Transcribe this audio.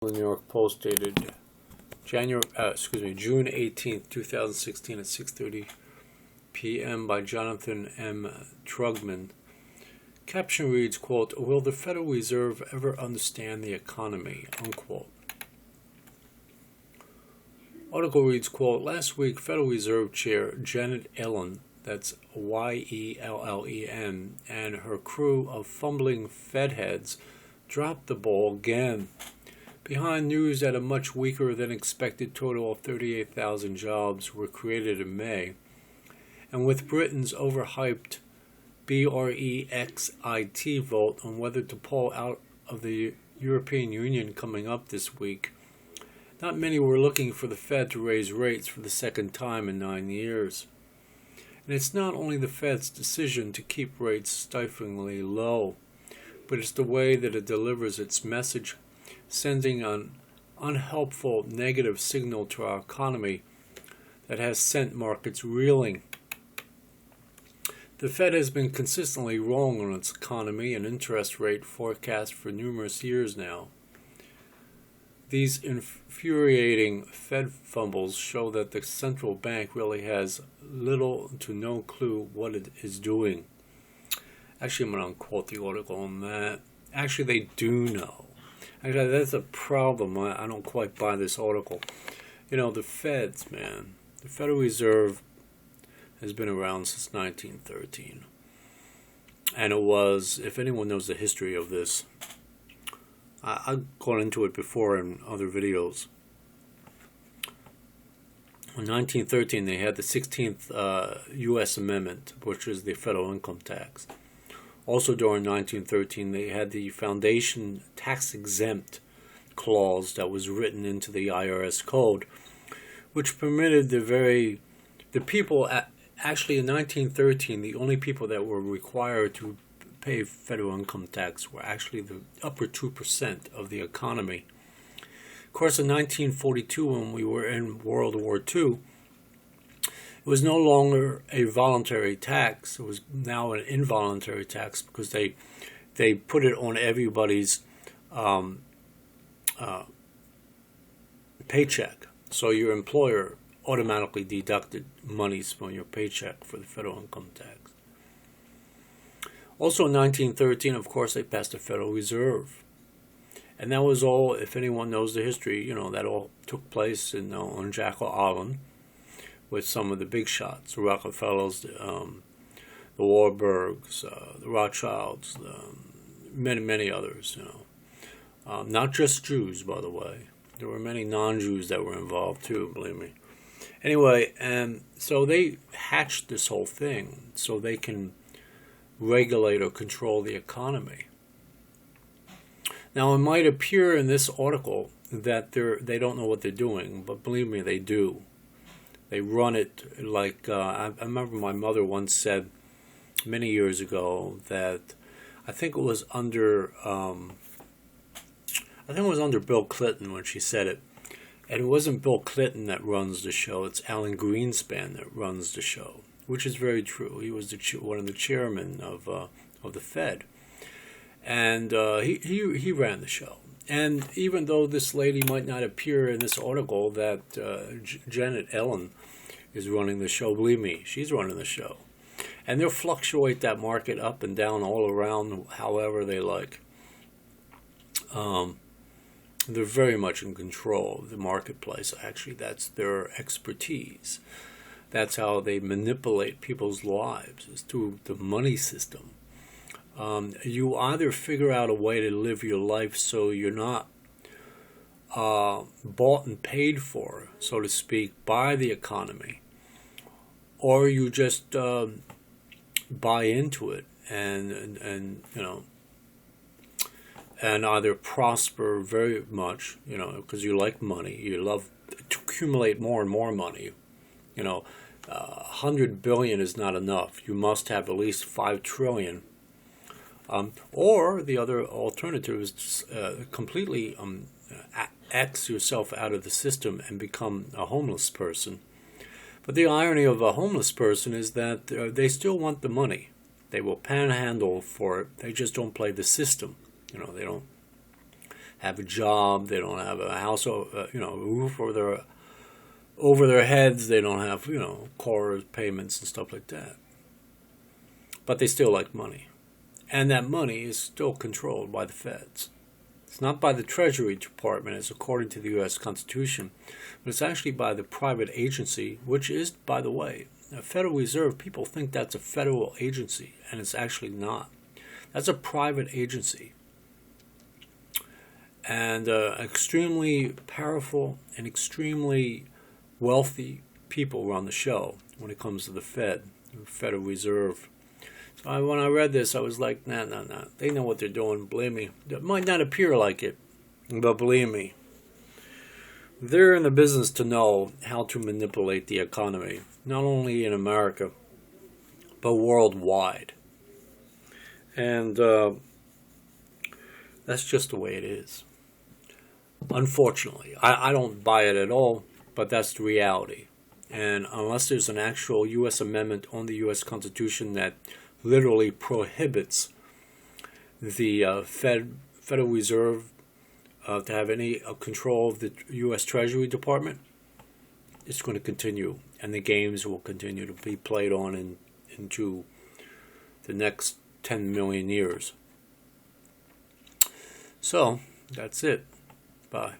The New York Post dated June 18th, 2016 at 6:30 p.m. by Jonathan M. Trugman. Caption reads, quote, "Will the Federal Reserve ever understand the economy?" Unquote. Article reads, quote, "Last week, Federal Reserve Chair Janet Yellen, that's Yellen, and her crew of fumbling Fed heads dropped the ball again. Behind news that a much weaker than expected total of 38,000 jobs were created in May, and with Britain's overhyped Brexit vote on whether to pull out of the European Union coming up this week, not many were looking for the Fed to raise rates for the second time in 9 years. And it's not only the Fed's decision to keep rates stiflingly low, but it's the way that it delivers its message, sending an unhelpful negative signal to our economy that has sent markets reeling. The Fed has been consistently wrong on its economy and interest rate forecast for numerous years now. These infuriating Fed fumbles show that the central bank really has little to no clue what it is doing. Actually, I'm going to unquote the article on that. Actually, they do know. Actually, that's a problem. I don't quite buy this article. You know, the Feds, man, the Federal Reserve has been around since 1913. And it was, if anyone knows the history of this, I've gone into it before in other videos. In 1913, they had the 16th U.S. Amendment, which is the federal income tax. Also during 1913, they had the foundation tax-exempt clause that was written into the IRS code, which permitted the people, actually in 1913, the only people that were required to pay federal income tax were actually the upper 2% of the economy. Of course, in 1942, when we were in World War II, it was no longer a voluntary tax. It was now an involuntary tax because they put it on everybody's paycheck. So your employer automatically deducted monies from your paycheck for the federal income tax. Also in 1913, of course, they passed the Federal Reserve. And that was all, if anyone knows the history, you know, that all took place on Jekyll Island, with some of the big shots, the Rockefellers, the Warburgs, the Rothschilds, many others, you know. Not just Jews, by the way. There were many non-Jews that were involved too, believe me. Anyway, and so they hatched this whole thing so they can regulate or control the economy. Now, it might appear in this article that they don't know what they're doing, but believe me, they do. They run it like, I remember my mother once said many years ago that I think it was under Bill Clinton when she said it. And it wasn't Bill Clinton that runs the show, it's Alan Greenspan that runs the show, which is very true. He was one of the chairmen of the Fed. And he ran the show. And even though this lady might not appear in this article that Janet Yellen is running the show, believe me, she's running the show. And they'll fluctuate that market up and down all around however they like. They're very much in control of the marketplace. Actually, that's their expertise. That's how they manipulate people's lives, is through the money system. You either figure out a way to live your life so you're not bought and paid for, so to speak, by the economy, or you just buy into it and you know, and either prosper very much, you know, because you like money, you love to accumulate more and more money. You know, 100 billion is not enough. You must have at least 5 trillion. Or the other alternative is completely X yourself out of the system and become a homeless person. But the irony of a homeless person is that they still want the money. They will panhandle for it. They just don't play the system. You know, they don't have a job. They don't have a house, a roof over their heads. They don't have, car payments and stuff like that. But they still like money. And that money is still controlled by the feds. It's not by the Treasury Department, as according to the U.S. Constitution, but it's actually by the private agency, which is, by the way, the Federal Reserve. People think that's a federal agency, and it's actually not. That's a private agency. And extremely powerful and extremely wealthy people run the show when it comes to the Federal Reserve. So when I read this, I was like, nah. They know what they're doing, believe me. It might not appear like it, but believe me. They're in the business to know how to manipulate the economy, not only in America, but worldwide. And that's just the way it is. Unfortunately, I don't buy it at all, but that's the reality. And unless there's an actual U.S. amendment on the U.S. Constitution that literally prohibits the Federal Reserve to have any control of the U.S. Treasury Department, it's going to continue, and the games will continue to be played on into the next 10 million years. So, that's it. Bye.